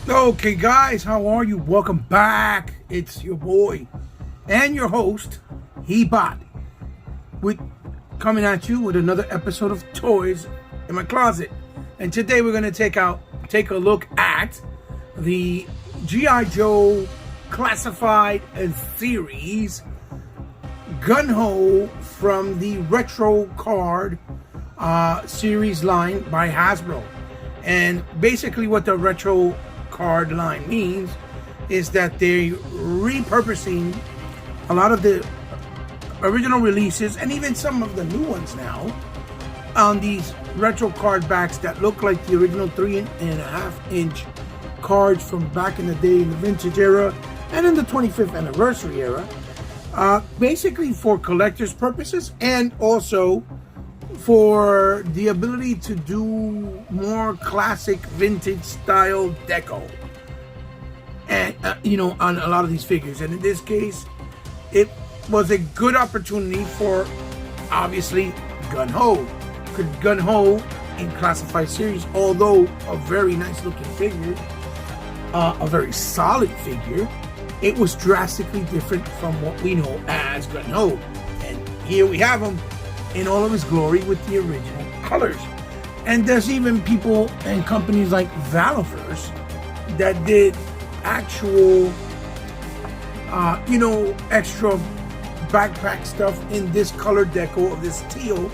Okay, guys, how are you? Welcome back. It's your boy and your host, He-Bot, with coming at you with another episode of Toys in My Closet. And today we're going to take a look at the g.i.joe classified series Gung from the retro card series line by Hasbro. And basically what the retro card line means is that they're repurposing a lot of the original releases and even some of the new ones now on these retro card backs that look like the original 3.5-inch cards from back in the day in the vintage era and in the 25th anniversary era, basically for collectors purposes and also for the ability to do more classic vintage style deco, and on a lot of these figures. And in this case, it was a good opportunity for obviously Gung. Because Gung in classified series, although a very nice looking figure, a very solid figure, it was drastically different from what we know as Gung. And here we have him in all of his glory with the original colors. And there's even people and companies like Valverse that did actual extra backpack stuff in this color deco of this teal,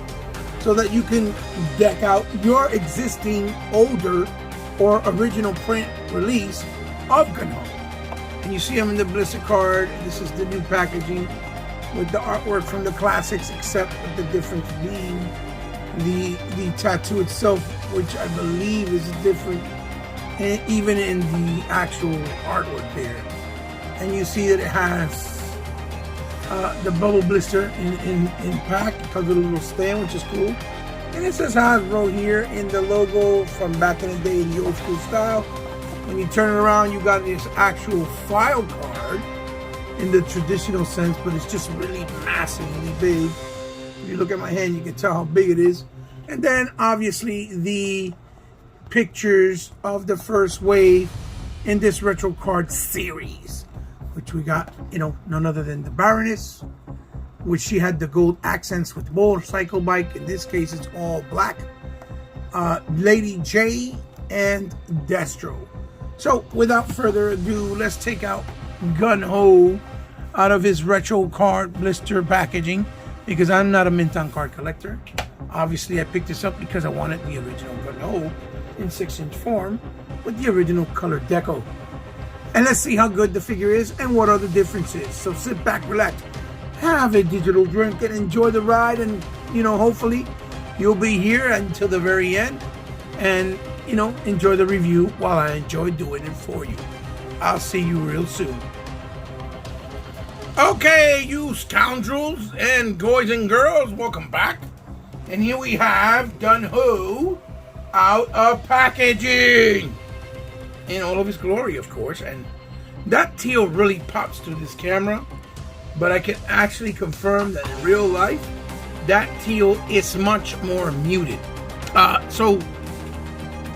so that you can deck out your existing older or original print release of Gung. And you see him in the blister card. This is the new packaging with the artwork from the classics, except with the difference being the tattoo itself, which I believe is different, and even in the actual artwork there. And you see that it has the bubble blister in pack because of the little stand, which is cool. And it says Hasbro here in the logo from back in the day in the old school style. When you turn it around, you got this actual file card in the traditional sense, but it's just really massively big. If you look at my hand, you can tell how big it is. And then obviously the pictures of the first wave in this retro card series, which we got, none other than the Baroness, which she had the gold accents with motorcycle bike. In this case, it's all black. Lady J and Destro. So without further ado, let's take out Gung out of his retro card blister packaging, because I'm not a mint on card collector. Obviously I picked this up because I wanted the original Gung in 6-inch form with the original color deco. And let's see how good the figure is and what are the differences. So sit back, relax, have a digital drink, and enjoy the ride. And hopefully you'll be here until the very end and enjoy the review while I enjoy doing it for you. I'll see you real soon. Okay, you scoundrels and boys and girls, welcome back. And here we have Gung out of packaging in all of his glory, of course. And that teal really pops through this camera, but I can actually confirm that in real life, that teal is much more muted. So,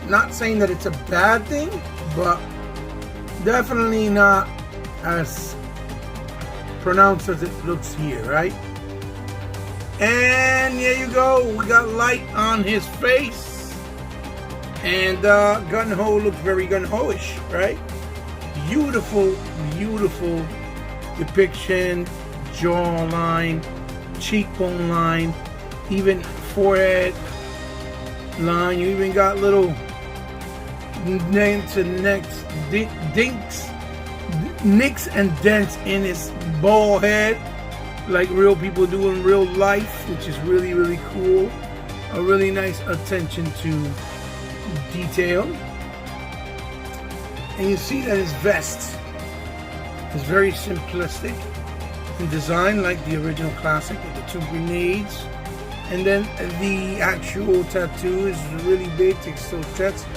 not saying that it's a bad thing, but definitely not as pronounced as it looks here, right? And there you go, we got light on his face, and Gung looks very Gung-ish, right? Beautiful depiction, jawline, cheekbone line, even forehead line. You even got little nicks and dents in his bald head, like real people do in real life, which is really cool. A really nice attention to detail. And you see that his vest is very simplistic in design, like the original classic with the 2 grenades. And then the actual tattoo is really big, takes so chest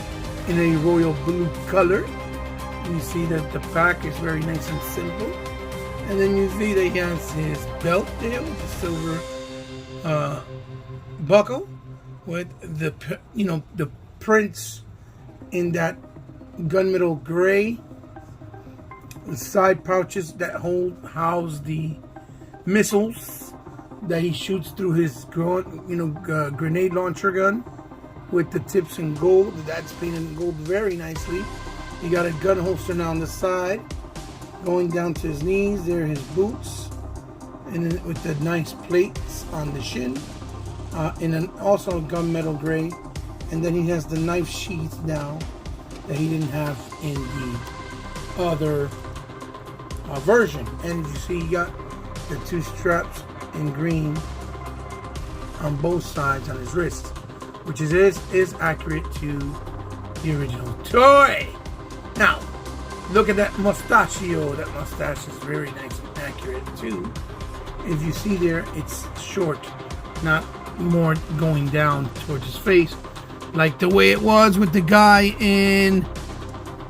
in a royal blue color. And you see that the back is very nice and simple. And then you see that he has his belt there with the silver buckle with the prints in that gunmetal gray. The side pouches that house the missiles that he shoots through his grenade launcher gun, with the tips in gold. That's painted in gold very nicely. You got a gun holster now on the side, going down to his knees. There are his boots, and then with the nice plates on the shin, and then also gunmetal gray. And then he has the knife sheath now that he didn't have in the other version. And you see, you got the two straps in green on both sides on his wrist, which is accurate to the original toy. Now, look at that mustachio. That mustache is very nice and accurate too. If you see there, it's short, not more going down towards his face, like the way it was with the guy in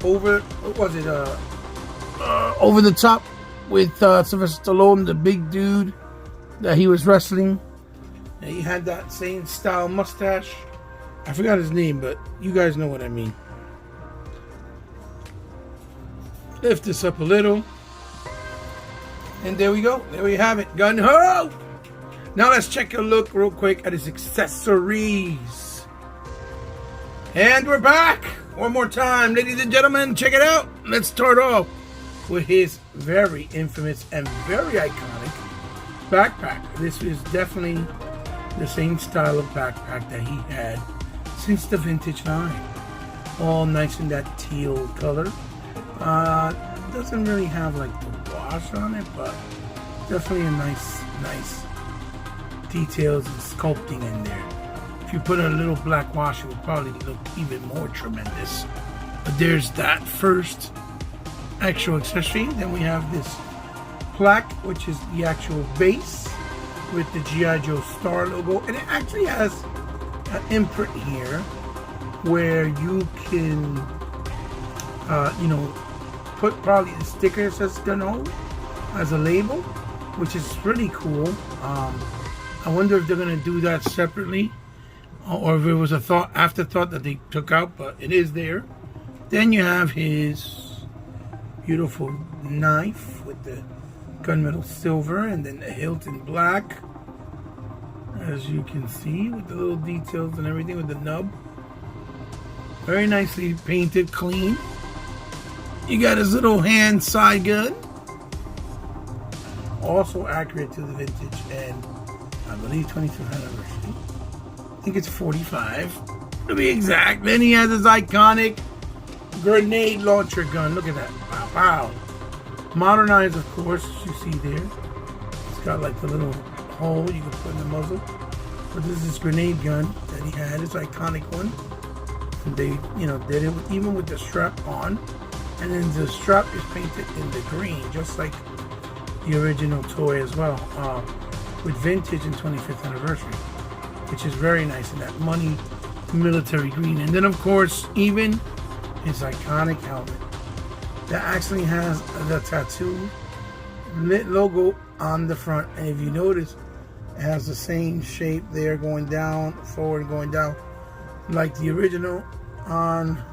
Over the Top with Sylvester Stallone, the big dude that he was wrestling. And he had that same style mustache. I forgot his name, but you guys know what I mean. Lift this up a little. And there we go. There we have it. Gun ho! Now let's check a look real quick at his accessories. And we're back. One more time, ladies and gentlemen. Check it out. Let's start off with his very infamous and very iconic backpack. This is definitely the same style of backpack that he had since the vintage line. All nice in that teal color. Doesn't really have like the wash on it, but definitely a nice details and sculpting in there. If you put a little black wash, it would probably look even more tremendous. But there's that first actual accessory. Then we have this plaque, which is the actual base with the g.i.joe star logo, and it actually has an imprint here where you can put probably the sticker that says "Gung as a label, which is really cool. I wonder if they're gonna do that separately, or if it was a afterthought that they took out, but it is there. Then you have his beautiful knife with the gunmetal silver, and then the hilt in black, as you can see, with the little details and everything, with the nub. Very nicely painted, clean. You got his little hand side gun, also accurate to the vintage, and I believe 25th anniversary. I think it's 45 to be exact. Then he has his iconic grenade launcher gun. Look at that. Wow, wow. Modernized, of course, as you see there. It's got like the little hole you can put in the muzzle. But this is his grenade gun that he had, his iconic one. And they, did it even with the strap on. And then the strap is painted in the green, just like the original toy as well, with vintage and 25th anniversary, which is very nice in that money military green. And then, of course, even his iconic helmet that actually has the tattoo lit logo on the front. And if you notice, it has the same shape there, going down, forward, going down, like the original on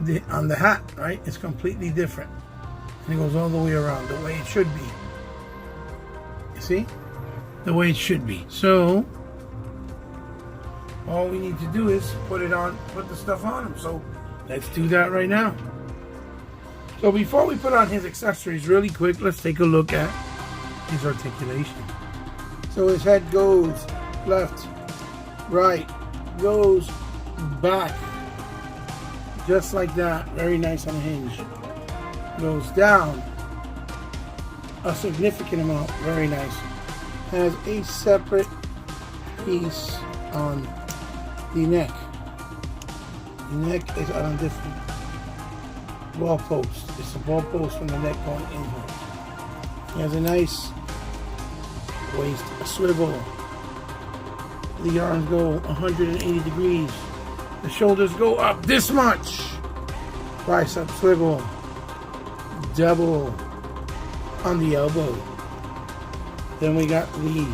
the hat, right? It's completely different. And it goes all the way around, the way it should be. You see? The way it should be. So, all we need to do is put the stuff on him. So, let's do that right now. So, before we put on his accessories really quick, let's take a look at his articulation. So, his head goes left, right, goes back. Just like that. Very nice on a hinge. Goes down a significant amount. Very nice. Has a separate piece on the neck. The neck is on a different ball post. It's a ball post from the neck going inward. He has a nice waist swivel. The arms go 180 degrees. The shoulders go up this much. Bicep swivel. Double on the elbow. Then we got the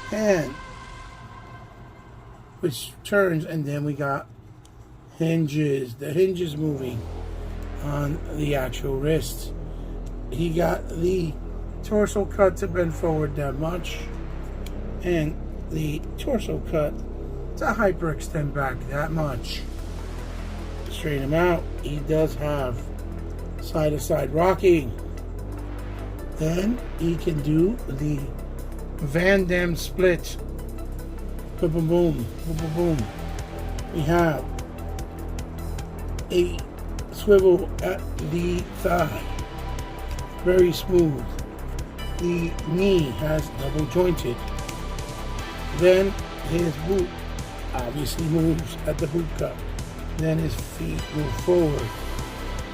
hand, which turns, and then we got hinges. The hinges moving on the actual wrist. He got the torso cut to bend forward that much, and the torso cut to hyperextend back that much. Straighten him out. He does have side-to-side rocking. Then he can do the Van Damme split. Boom, boom, boom, boom, boom, boom. We have a swivel at the thigh. Very smooth. The knee has double jointed. Then his boot obviously moves at the boot cut. Then his feet move forward,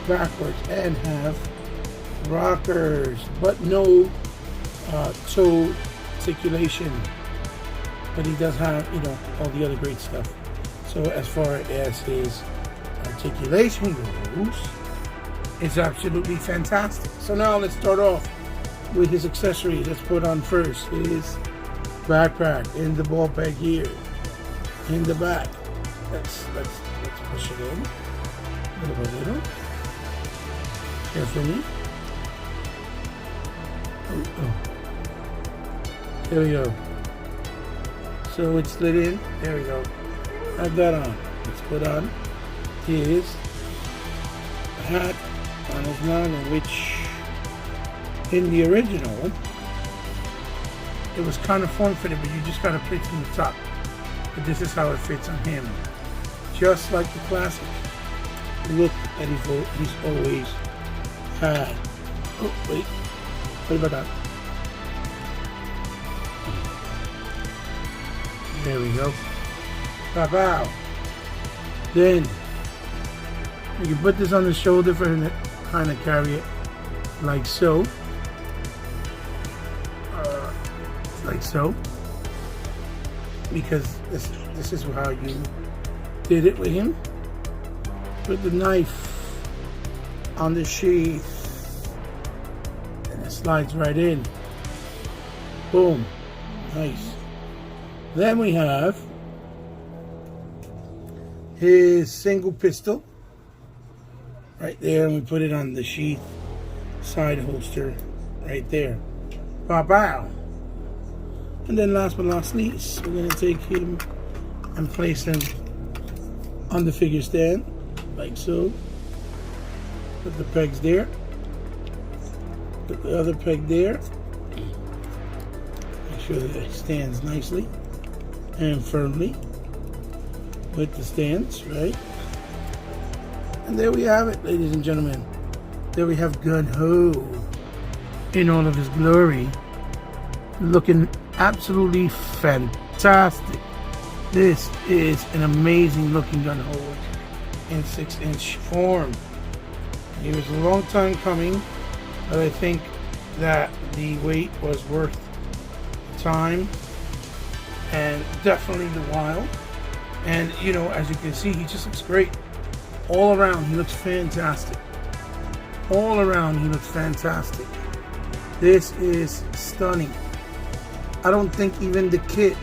backwards, and have rockers, but no toe articulation. But he does have, all the other great stuff. So as far as his articulation goes, it's absolutely fantastic. So now let's start off with his accessories. Let's put on first his backpack in the ball peg here, in the back. Let's push it in, little by little, carefully. There we go. So it's slid in. There we go. Have that on. Let's put on his hat on his noggin, which in the original it was kind of form-fitted, but you just got to fit from the top. But this is how it fits on him, just like the classic look that he's always had. Oh wait, what about that? There we go. Pow. Then you can put this on the shoulder for him to kind of carry it like so. Like so. Because this is how you did it with him. Put the knife on the sheath and it slides right in. Boom. Nice. Then we have his single pistol right there, and we put it on the sheath side holster right there. Pow. And then last but not least, we're going to take him and place him on the figure stand like so. Put the pegs there. Put the other peg there. Make sure that it stands nicely and firmly with the stands, right? And there we have it, ladies and gentlemen. There we have Gung in all of his glory, looking absolutely fantastic. This is an amazing looking Gung in 6-inch form. It was a long time coming, but I think that the wait was worth the time and definitely the while. And as you can see, he just looks great all around. He looks fantastic all around. He looks fantastic. This is stunning. I don't think even the kit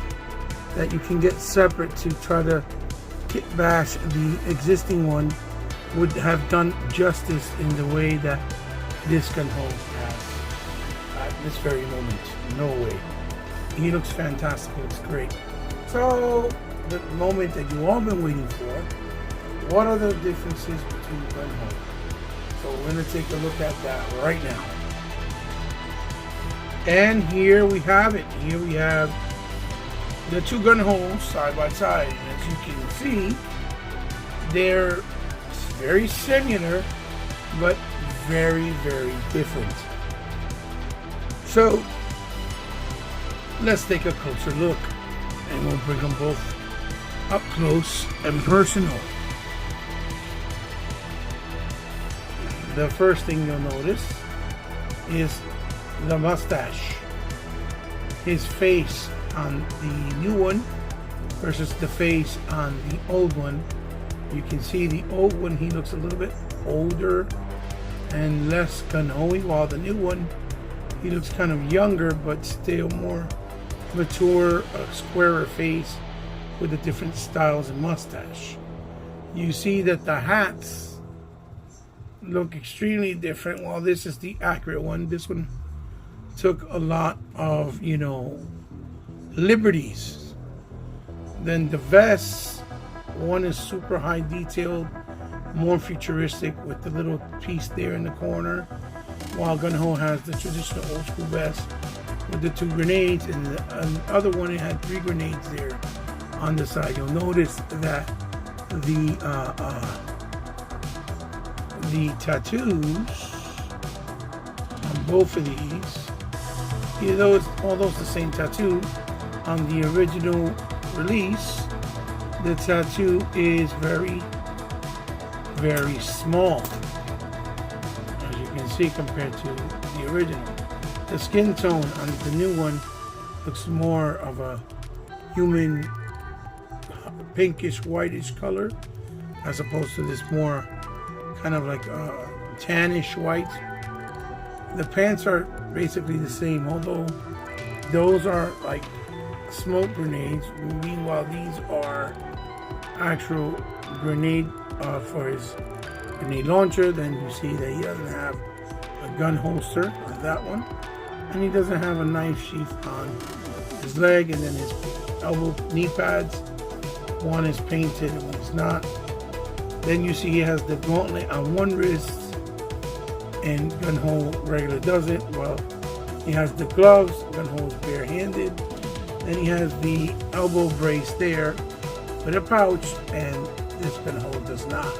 that you can get separate to try to kit bash the existing one would have done justice in the way that this Gung has at this very moment. No way. He looks fantastic. He looks great. So the moment that you all been waiting for, what are the differences between Gung? So we're going to take a look at that right now. And here we have it. Here we have the two Gung side by side. And as you can see, they're very similar, but very, very different. So let's take a closer look, and we'll bring them both up close and personal. The first thing you'll notice is the mustache. His face on the new one versus the face on the old one. You can see the old one, he looks a little bit older and less Gung-ho, while the new one, he looks kind of younger but still more mature, a squarer face with the different styles of mustache. you see that the hats look extremely different. While this is the accurate one, this one took a lot of, you know, liberties. Then the vests, one is super high detailed, more futuristic with the little piece there in the corner, while Gung-ho has the traditional old school vest with the 2 grenades, and the other one, it had 3 grenades there on the side. You'll notice that the tattoos on both of these, although it's the same tattoo, on the original release, the tattoo is very, very small, as you can see, compared to the original. The skin tone on the new one looks more of a human pinkish whitish color, as opposed to this more kind of like tannish white. The pants are basically the same, although those are like smoke grenades. Meanwhile, these are actual grenade for his grenade launcher. Then you see that he doesn't have a gun holster on that one, and he doesn't have a knife sheath on his leg. And then his elbow knee pads, one is painted and one is not. Then you see he has the gauntlet on one wrist, and Gung-ho regular doesn't. Well, he has the gloves. Gung-ho is barehanded. Then he has the elbow brace there with a pouch, and this Gung-ho does not.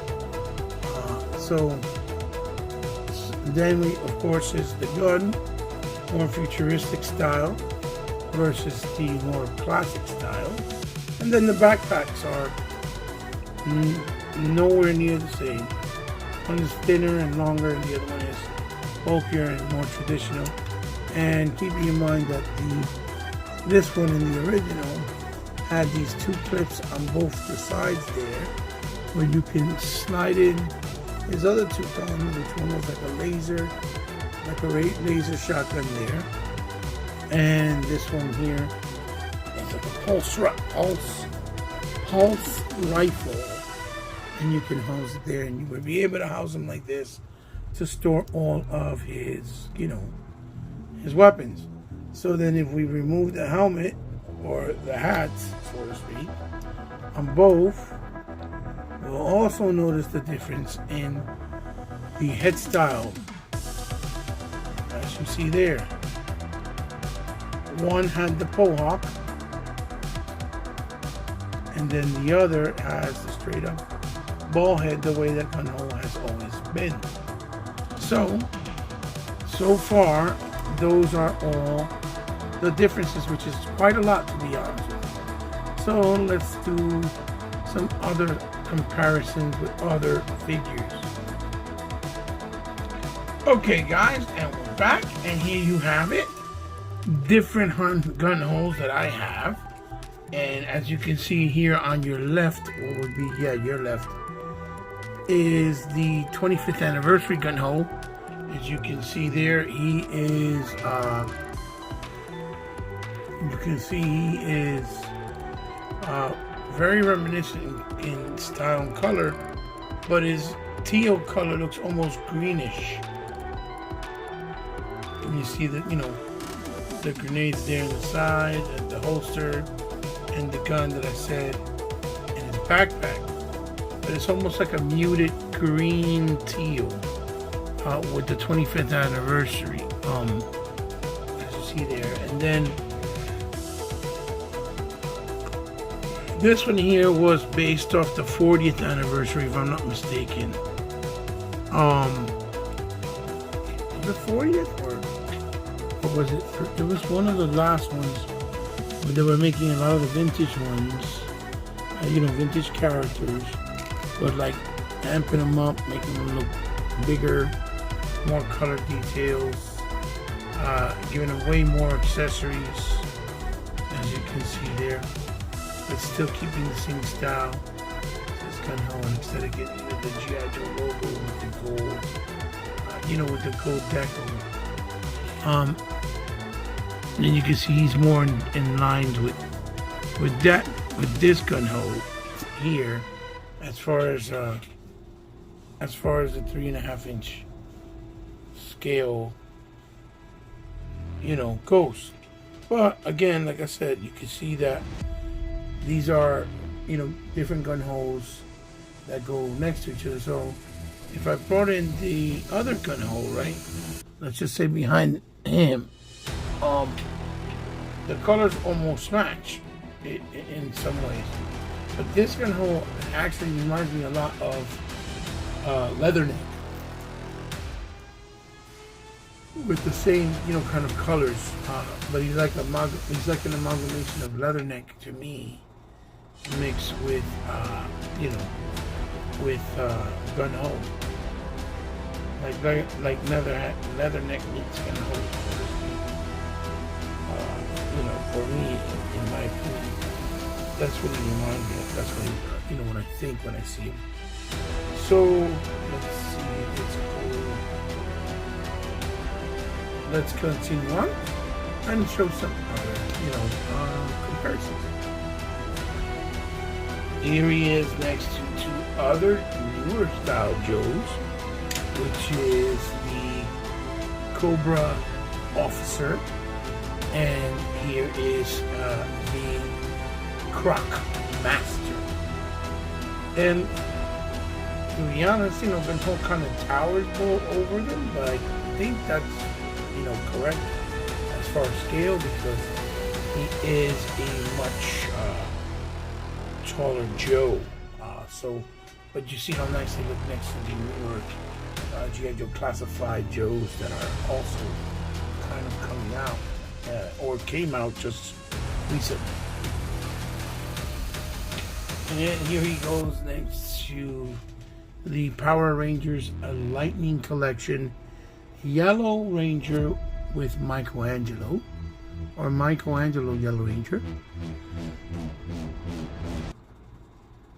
So then we, of course, is the gun, more futuristic style versus the more classic style. And then the backpacks are nowhere near the same. One is thinner and longer, and the other one is bulkier and more traditional. And keeping in mind that this one in the original had these 2 clips on both the sides there, where you can slide in his other 2 guns, which one was like a laser, laser shotgun there, and this one here is like a pulse rifle, and you can house it there, and you would be able to house him like this to store all of his, you know, his weapons. So then if we remove the helmet, or the hats, so to speak, on both, we'll also notice the difference in the head style, as you see there. One had the pohawk, and then the other has the straight up ball head, the way that Gung-ho has always been. So far, those are all the differences, which is quite a lot, to be honest with you. So let's do some other comparisons with other figures. Okay guys, and we're back, and here you have it. Different Gung-hos that I have. And as you can see here on your left, what would be, your left, is the 25th anniversary Gung-ho. As you can see there, he is very reminiscent in style and color, but his teal color looks almost greenish. And you see that, you know, the grenades there on the side, and the holster, and the gun that I said, and his backpack. But it's almost like a muted green teal with the 25th anniversary, as you see there. And then this one here was based off the 40th anniversary, if I'm not mistaken. The 40th, or was it? It was one of the last ones where they were making a lot of the vintage ones, you know, vintage characters, but like amping them up, making them look bigger, more color details, giving them way more accessories, as you can see there, but still keeping the same style. This Gung-ho, instead of getting the g.i.joe logo with the gold, you know, with the gold deco. And you can see he's more in line with this Gung-ho here, as far as the 3.5 inch scale, goes. But again, like I said, you can see that these are, different gun holes that go next to each other. So if I brought in the other gun hole, right, let's just say behind him, the colors almost match in some ways. But this gun hole actually reminds me a lot of Leatherneck, with the same, kind of colors. But he's like an amalgamation of Leatherneck to me, mixed with, gun hole. Like Leatherneck meets gun hole. For me, in my opinion, that's what he reminds me of. That's what what I think when I see him. So let's see. Let's continue on and show some other, comparisons. Here he is next to two other newer style Joes, which is the Cobra Officer, and here is the Croc Master. And to be honest, Gun Ho kind of towers over them, but I think that's, correct as far as scale, because he is a much taller Joe. But you see how nice they look next to the newer g.i.joe classified Joes that are also kind of coming out, or came out just recently. And here he goes next to the Power Rangers Lightning Collection Yellow Ranger with Michelangelo, or Michelangelo Yellow Ranger.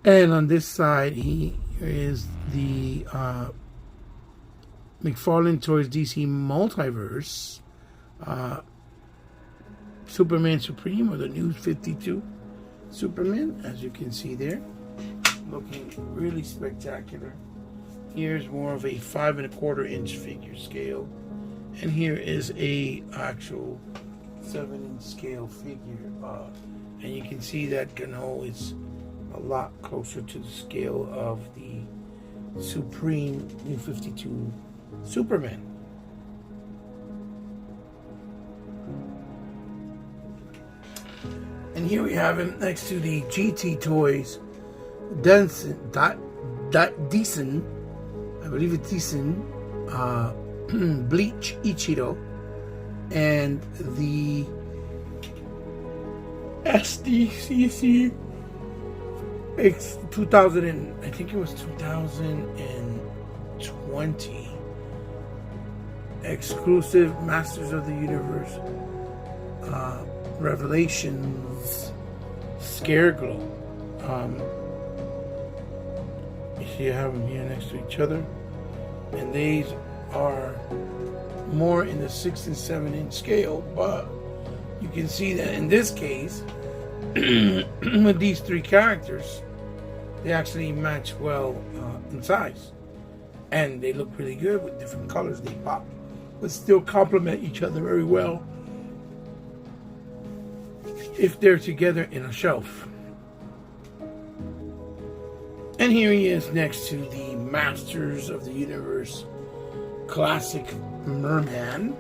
And on this side, here is the McFarlane Toys DC Multiverse Superman Supreme, or the New 52 Superman, as you can see there, looking really spectacular. Here's more of a 5 1/4 inch figure scale, and here is a actual 7 inch scale figure, and you can see that gun hole is a lot closer to the scale of the Supreme New 52 Superman. And here we have him next to the GT Toys Decent, I believe it's decent, Bleach Ichiro, and the SDCC X 2000, and I think it was 2020 exclusive Masters of the Universe Revelations Scareglow. You have them here next to each other, and these are more in the 6 and 7 inch scale, but you can see that in this case with these three characters, they actually match well in size, and they look really good with different colors. They pop, but still complement each other very well if they're together in a shelf. And here he is next to the Masters of the Universe Classic Merman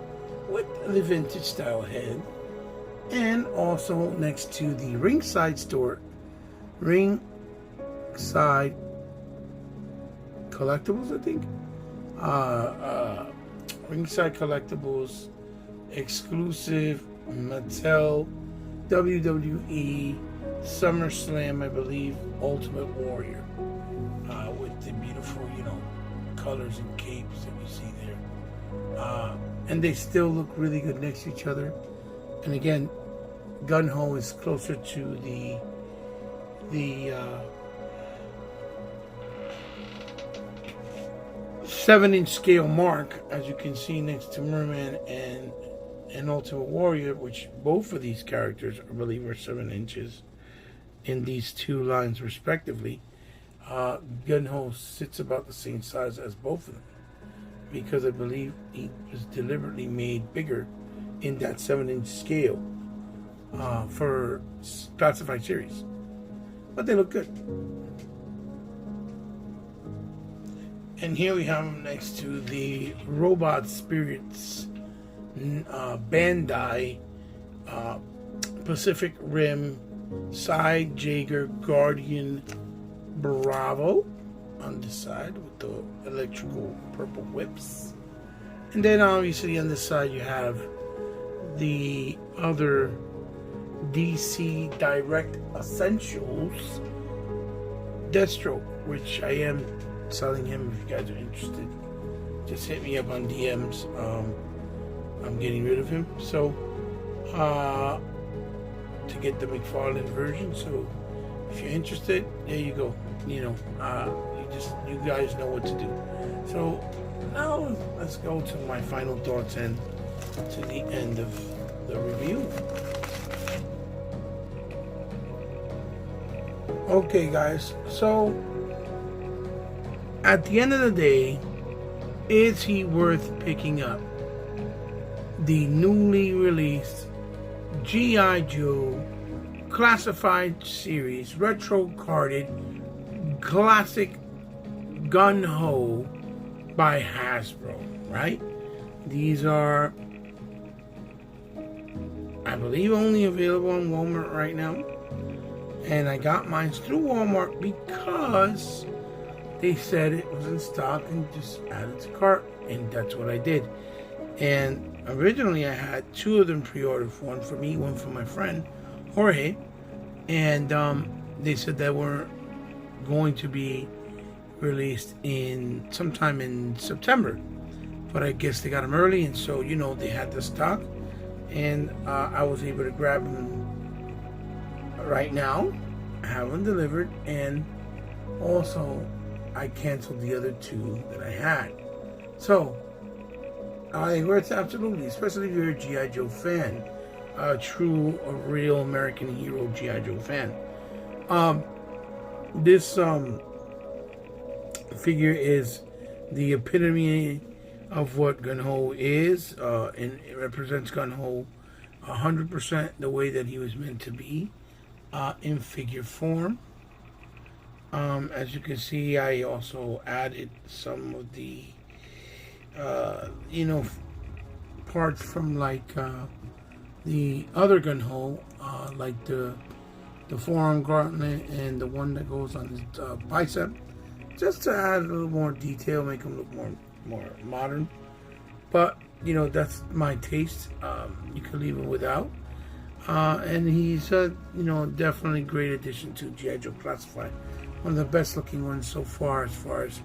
with the vintage style head, and also next to the Ringside Collectibles, I think. Ringside Collectibles exclusive Mattel WWE SummerSlam, I believe, Ultimate Warrior, with the beautiful, colors and capes that you see there. And they still look really good next to each other. And again, gun hole is closer to the 7 inch scale mark, as you can see next to Merman and Ultimate Warrior, which both of these characters, I believe, are 7 inches in these two lines respectively. Gung sits about the same size as both of them, because I believe he was deliberately made bigger in that 7-inch scale for classified series. But they look good. And here we have them next to the Robot Spirits Bandai Pacific Rim Side Jaeger Guardian Bravo on this side with the electrical purple whips. And then obviously on this side you have the other DC Direct Essentials Deathstroke, which I am selling him. If you guys are interested, just hit me up on DMs. I'm getting rid of him, so to get the McFarlane version. So if you're interested, there you go. You know, you guys know what to do. So now let's go to my final thoughts and to the end of the review. Okay, guys, so at the end of the day, is he worth picking up? The newly released G.I. Joe Classified Series Retro Carded Classic Gung by Hasbro, right? These are, I believe, only available on Walmart right now. And I got mine through Walmart because they said it was in stock and just added to cart, and that's what I did. And originally I had 2 of them pre-ordered, one for me, one for my friend Jorge, and they said they were going to be released in sometime in September, but I guess they got them early, and so, you know, they had the stock, and I was able to grab them right now. I have them delivered, and also I canceled the other 2 that I had. So I think worth absolutely, especially if you're a G.I. Joe fan, a true, a real American hero G.I. Joe fan. This figure is the epitome of what Gung is, and it represents Gung 100% the way that he was meant to be, in figure form. As you can see, I also added some of the parts from like the other Gung, like the forearm gauntlet and the one that goes on his bicep, just to add a little more detail, make him look more modern. But you know, that's my taste. You can leave it without. And he's definitely great addition to G.I. Joe Classified. One of the best looking ones so far as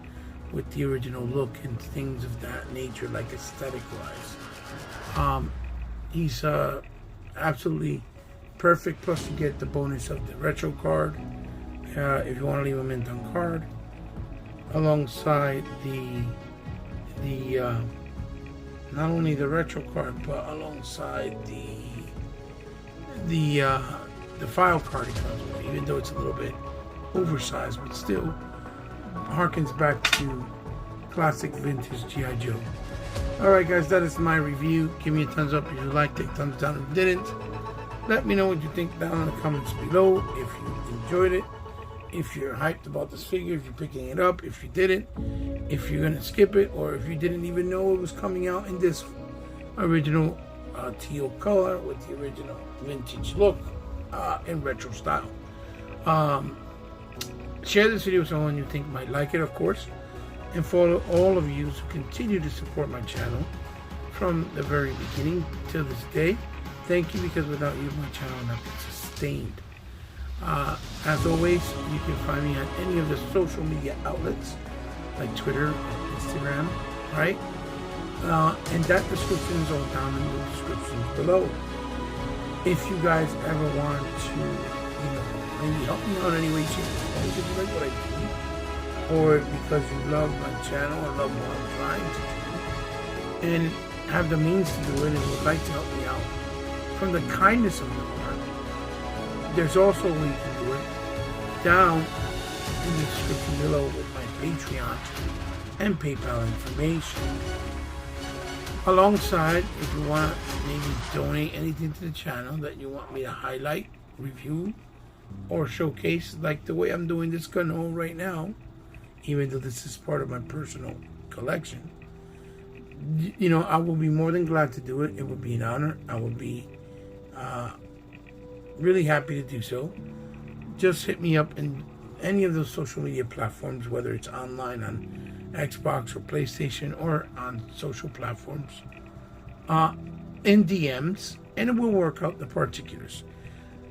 with the original look and things of that nature, like aesthetic wise. He's absolutely perfect. Plus you get the bonus of the retro card, if you want to leave him mint on card, alongside the not only the retro card, but alongside the file card he comes with, even though it's a little bit oversized, but still harkens back to classic vintage G.I. Joe. Alright guys, that is my review. Give me a thumbs up if you liked it, thumbs down if you didn't. Let me know what you think down in the comments below. If you enjoyed it, if you're hyped about this figure, if you're picking it up, if you didn't, if you're going to skip it, or if you didn't even know it was coming out in this original teal color with the original vintage look in retro style. Share this video with someone you think might like it, of course, and for all of you who continue to support my channel from the very beginning till this day, thank you, because without you my channel would not be sustained. As always, you can find me on any of the social media outlets like Twitter and Instagram, right? And that description is all down in the descriptions below. If you guys ever want to, maybe help me out in any way, shape, or form, if you like what I do, or because you love my channel or love what I'm trying to do, and have the means to do it and would like to help me out from the kindness of your heart, there's also a way to do it down in the description below with my Patreon and PayPal information. Alongside, if you want to maybe donate anything to the channel that you want me to highlight, review, or showcase, like the way I'm doing this gun hole right now, even though this is part of my personal collection, you know, I will be more than glad to do it. It would be an honor. I would be really happy to do so. Just hit me up in any of those social media platforms, whether it's online on Xbox or PlayStation or on social platforms, in DMs, and it will work out the particulars.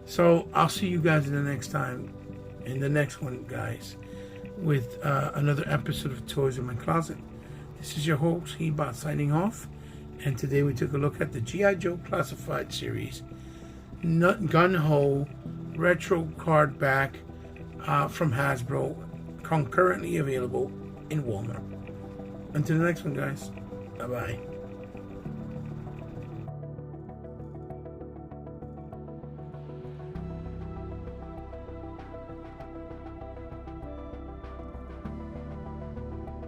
So I'll see you guys in the next one, guys, with another episode of Toys in My Closet. This is your host, Hebot, signing off. And today we took a look at the G.I. Joe Classified Series Gun Ho Retro Card Back from Hasbro, concurrently available in Walmart. Until the next one, guys. Bye-bye.